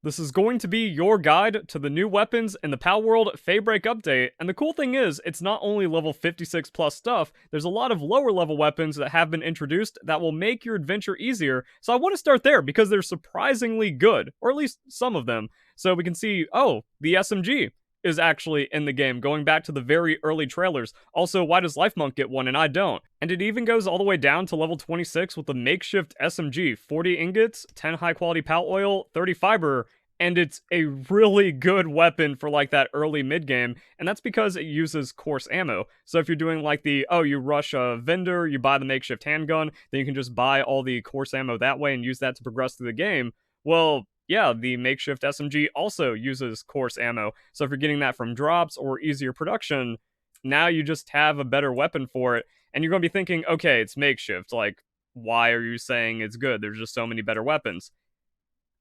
This is going to be your guide to the new weapons in the Palworld Feybreak update, and the cool thing is, it's not only level 56 plus stuff, there's a lot of lower level weapons that have been introduced that will make your adventure easier, so I want to start there because they're surprisingly good, or at least some of them. So we can see, oh, the SMG is actually in the game, going back to the very early trailers. Also, why does Life Monk get one and I don't? And it even goes all the way down to level 26 with the makeshift SMG, 40 ingots, 10 high quality pal oil, 30 fiber, and it's a really good weapon for like that early mid game, and that's because it uses coarse ammo. So if you're doing like the, oh, you rush a vendor, you buy the makeshift handgun, then you can just buy all the coarse ammo that way and use that to progress through the game. Well, yeah, the makeshift SMG also uses coarse ammo. So if you're getting that from drops or easier production, now you just have a better weapon for it. And you're going to be thinking, okay, it's makeshift. Like, why are you saying it's good? There's just so many better weapons.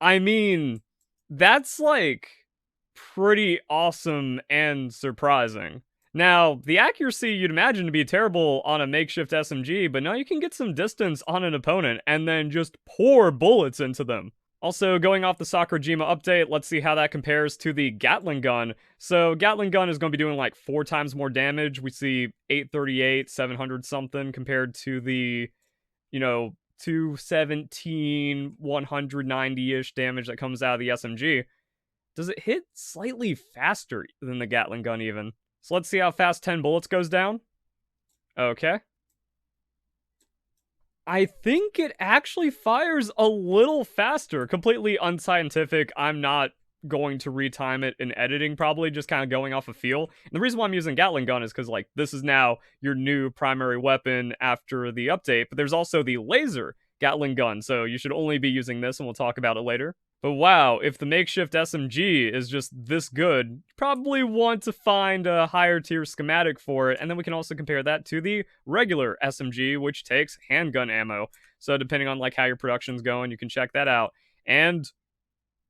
I mean, that's like pretty awesome and surprising. Now, the accuracy you'd imagine to be terrible on a makeshift SMG, but now you can get some distance on an opponent and then just pour bullets into them. Also, going off the Sakurajima update, let's see how that compares to the Gatling Gun. So, Gatling Gun is going to be doing like 4 times more damage. We see 838, 700 something compared to the, 217, 190-ish damage that comes out of the SMG. Does it hit slightly faster than the Gatling Gun even? So let's see how fast 10 bullets goes down. Okay. I think it actually fires a little faster. Completely unscientific. I'm not going to retime it in editing, probably, just kind of going off a feel. And the reason why I'm using Gatling Gun is because, like, this is now your new primary weapon after the update, but there's also the Laser Gatling Gun, so you should only be using this, and we'll talk about it later. But wow, if the makeshift SMG is just this good, you probably want to find a higher tier schematic for it, and then we can also compare that to the regular SMG, which takes handgun ammo. So depending on like how your production's going, you can check that out. And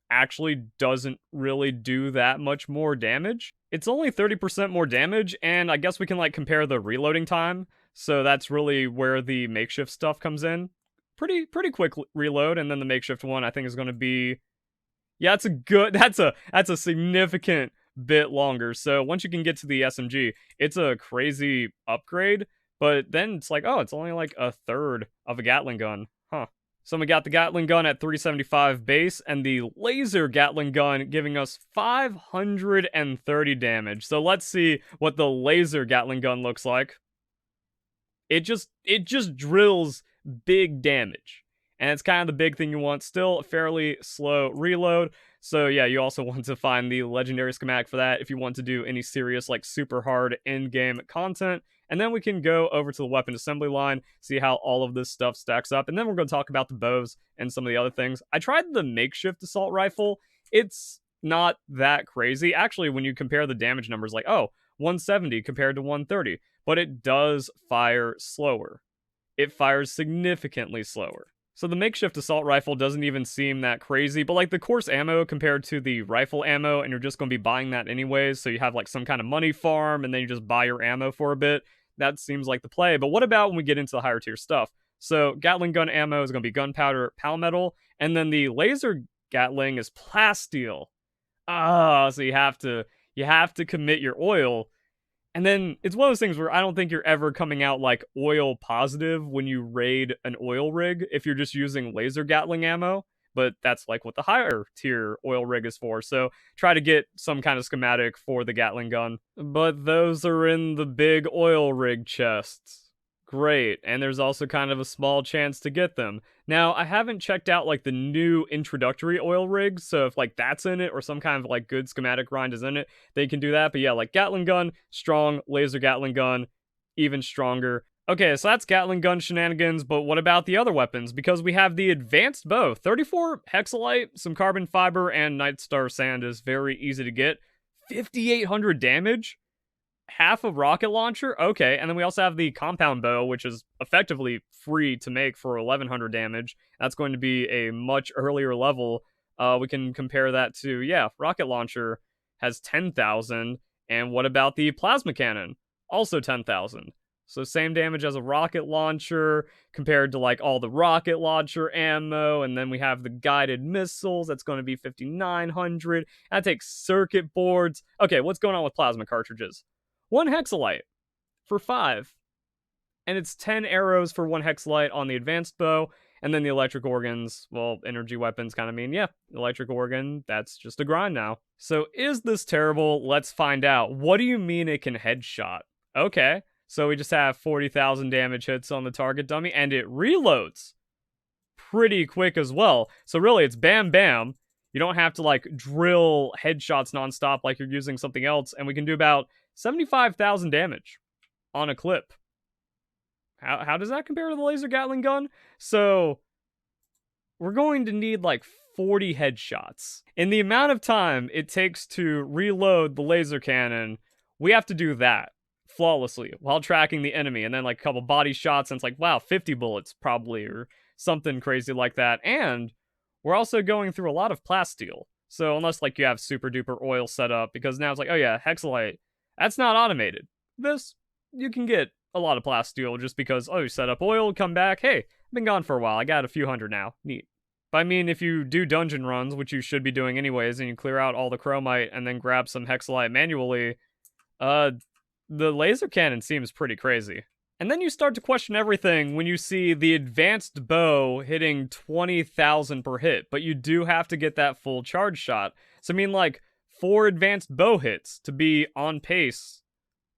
actually doesn't really do that much more damage. It's only 30% more damage, and I guess we can like compare the reloading time. So that's really where the makeshift stuff comes in. Pretty quick reload, and then the makeshift one I think is going to be, yeah, that's a significant bit longer. So once you can get to the SMG, it's a crazy upgrade, but then it's like, oh, it's only like a third of a Gatling gun. Huh. So we got the Gatling gun at 375 base, and the Laser Gatling gun giving us 530 damage. So let's see what the Laser Gatling gun looks like. It just drills big damage, and it's kind of the big thing you want. Still a fairly slow reload, so yeah, you also want to find the legendary schematic for that if you want to do any serious like super hard in-game content. And then we can go over to the weapon assembly line, see how all of this stuff stacks up, and then we're going to talk about the bows and some of the other things. I tried the makeshift assault rifle. It's not that crazy actually when you compare the damage numbers, like, oh, 170 compared to 130, but it does fire slower. It fires significantly slower. So the makeshift assault rifle doesn't even seem that crazy, but like the coarse ammo compared to the rifle ammo, and you're just going to be buying that anyways, so you have like some kind of money farm, and then you just buy your ammo for a bit. That seems like the play. But what about when we get into the higher tier stuff? So Gatling gun ammo is going to be gunpowder, palmetal, and then the laser Gatling is plasteel. So you have to commit your oil. And then it's one of those things where I don't think you're ever coming out like oil positive when you raid an oil rig if you're just using laser Gatling ammo, but that's like what the higher tier oil rig is for. So try to get some kind of schematic for the Gatling gun. But those are in the big oil rig chests. Great, and there's also kind of a small chance to get them. Now, I haven't checked out like the new introductory oil rigs, so if like that's in it or some kind of like good schematic grind is in it, they can do that. But yeah, like Gatling gun, strong, laser Gatling gun, even stronger. Okay, so that's Gatling gun shenanigans, but what about the other weapons? Because we have the advanced bow, 34 hexalite, some carbon fiber, and Nightstar sand is very easy to get. 5,800 damage? Half a rocket launcher? Okay, and then we also have the compound bow, which is effectively free to make for 1100 damage. That's going to be a much earlier level. We can compare that to, yeah, rocket launcher has 10,000, and what about the plasma cannon? Also 10,000. So same damage as a rocket launcher compared to like all the rocket launcher ammo. And then we have the guided missiles. That's going to be 5,900. That takes circuit boards. Okay, what's going on with plasma cartridges? 1 hexalite for 5. And it's 10 arrows for 1 hexalite on the advanced bow. And then the electric organs, well, energy weapons kind of mean, yeah, electric organ, that's just a grind now. So is this terrible? Let's find out. What do you mean it can headshot? Okay, so we just have 40,000 damage hits on the target dummy, and it reloads pretty quick as well. So really, it's bam bam. You don't have to like drill headshots nonstop like you're using something else, and we can do about 75,000 damage on a clip. How does that compare to the laser Gatling gun? So we're going to need like 40 headshots. In the amount of time it takes to reload the laser cannon, we have to do that flawlessly while tracking the enemy, and then like a couple body shots, and it's like, wow, 50 bullets probably, or something crazy like that. And we're also going through a lot of plasteel. So unless like you have super duper oil set up, because now it's like, oh yeah, hexalite, that's not automated. This, you can get a lot of plasteel just because, oh, you set up oil, come back, hey, I've been gone for a while, I got a few hundred now, neat. But I mean, if you do dungeon runs, which you should be doing anyways, and you clear out all the chromite and then grab some hexalite manually, the laser cannon seems pretty crazy. And then you start to question everything when you see the advanced bow hitting 20,000 per hit, but you do have to get that full charge shot. So I mean, like, 4 advanced bow hits to be on pace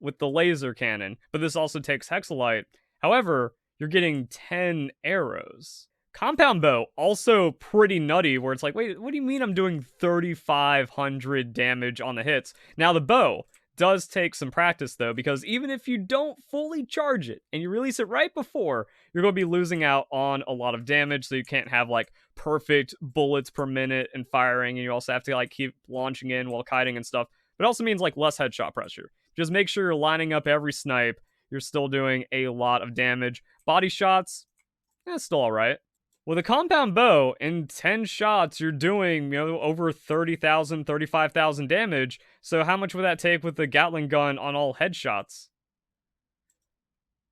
with the laser cannon, but this also takes hexalite. However, you're getting 10 arrows. Compound bow, also pretty nutty, where it's like, wait, what do you mean I'm doing 3,500 damage on the hits? Now the bow does take some practice though, because even if you don't fully charge it and you release it right before, you're going to be losing out on a lot of damage, so you can't have like perfect bullets per minute and firing, and you also have to like keep launching in while kiting and stuff. But it also means like less headshot pressure. Just make sure you're lining up every snipe. You're still doing a lot of damage. Body shots, still alright. With a compound bow, in 10 shots, you're doing, over 30,000, 35,000 damage. So how much would that take with the Gatling gun on all headshots?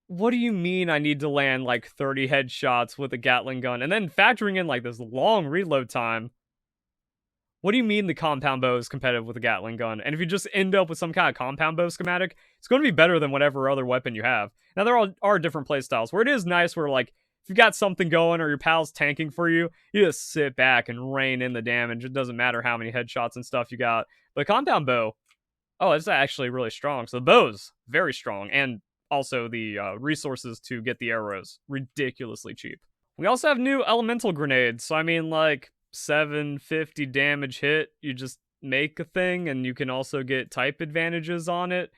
What do you mean I need to land like 30 headshots with a Gatling gun? And then factoring in like this long reload time. What do you mean the compound bow is competitive with the Gatling gun? And if you just end up with some kind of compound bow schematic, it's going to be better than whatever other weapon you have. Now, there are different playstyles where it is nice where, like, if you've got something going or your pal's tanking for you, you just sit back and rain in the damage. It doesn't matter how many headshots and stuff you got. But compound bow, oh, it's actually really strong. So the bow's very strong. And also the resources to get the arrows, ridiculously cheap. We also have new elemental grenades. So, I mean, like, 750 damage hit, you just make a thing, and you can also get type advantages on it.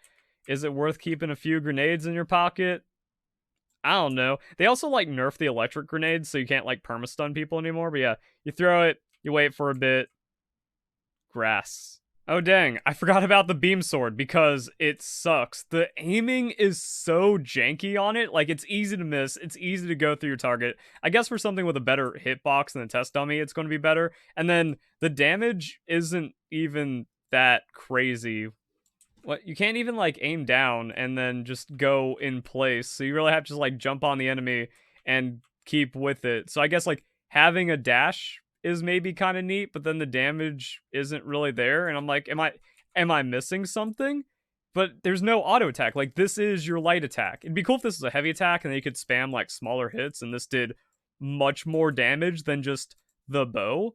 Is it worth keeping a few grenades in your pocket? I don't know. They also like nerf the electric grenades, so you can't like perma-stun people anymore. But yeah, you throw it, you wait for a bit. Grass. Oh dang, I forgot about the beam sword because it sucks. The aiming is so janky on it. Like, it's easy to miss, it's easy to go through your target. I guess for something with a better hitbox than the test dummy, it's going to be better. And then the damage isn't even that crazy. What, you can't even like aim down and then just go in place. So you really have to just like jump on the enemy and keep with it. So I guess like having a dash is maybe kind of neat, but then the damage isn't really there, and I'm like, am I missing something? But there's no auto attack. Like, this is your light attack. It'd be cool if this was a heavy attack and then you could spam like smaller hits, and this did much more damage than just the bow.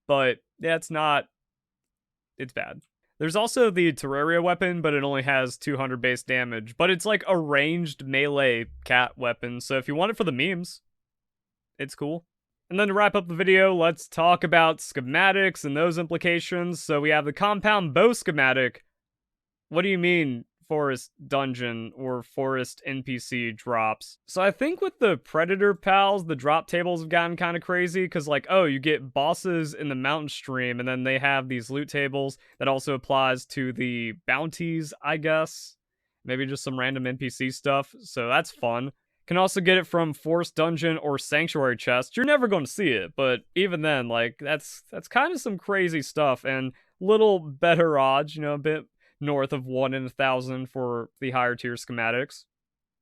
But yeah, it's bad. There's also the Terraria weapon, but it only has 200 base damage, but it's like a ranged melee cat weapon, so if you want it for the memes, it's cool. And then to wrap up the video, let's talk about schematics and those implications. So we have the compound bow schematic. What do you mean forest dungeon or forest NPC drops? So I think with the Predator pals, the drop tables have gotten kind of crazy because, like, oh, you get bosses in the mountain stream, and then they have these loot tables that also applies to the bounties, I guess. Maybe just some random NPC stuff. So that's fun. Can also get it from Forest Dungeon or Sanctuary Chest. You're never going to see it, but even then, like, that's kind of some crazy stuff, and little better odds, a bit north of 1 in 1,000 for the higher tier schematics.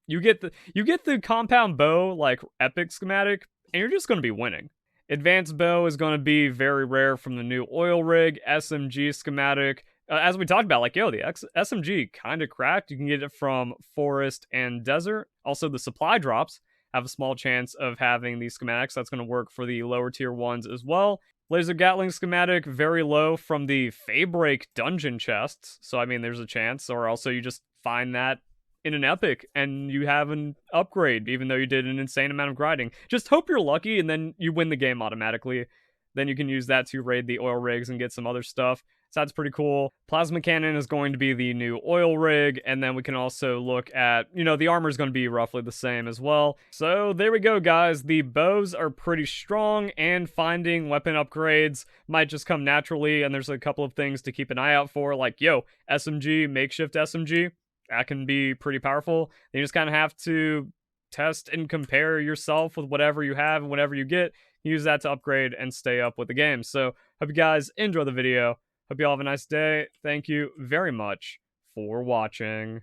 you get the compound bow like epic schematic, and you're just going to be winning. Advanced bow is going to be very rare from the new oil rig SMG schematic. As we talked about, like, yo, the SMG kind of cracked. You can get it from forest and desert. Also, the supply drops have a small chance of having these schematics. That's going to work for the lower tier ones as well. Laser Gatling schematic, very low from the Feybreak dungeon chests. So, I mean, there's a chance. Or also, you just find that in an epic and you have an upgrade, even though you did an insane amount of grinding. Just hope you're lucky and then you win the game automatically. Then you can use that to raid the oil rigs and get some other stuff. So that's pretty cool. Plasma cannon is going to be the new oil rig, and then we can also look at, the armor is going to be roughly the same as well. So there we go, guys. The bows are pretty strong, and finding weapon upgrades might just come naturally, and there's a couple of things to keep an eye out for, like, SMG, makeshift SMG. That can be pretty powerful. You just kind of have to test and compare yourself with whatever you have and whatever you get. Use that to upgrade and stay up with the game. So, hope you guys enjoy the video. Hope you all have a nice day. Thank you very much for watching.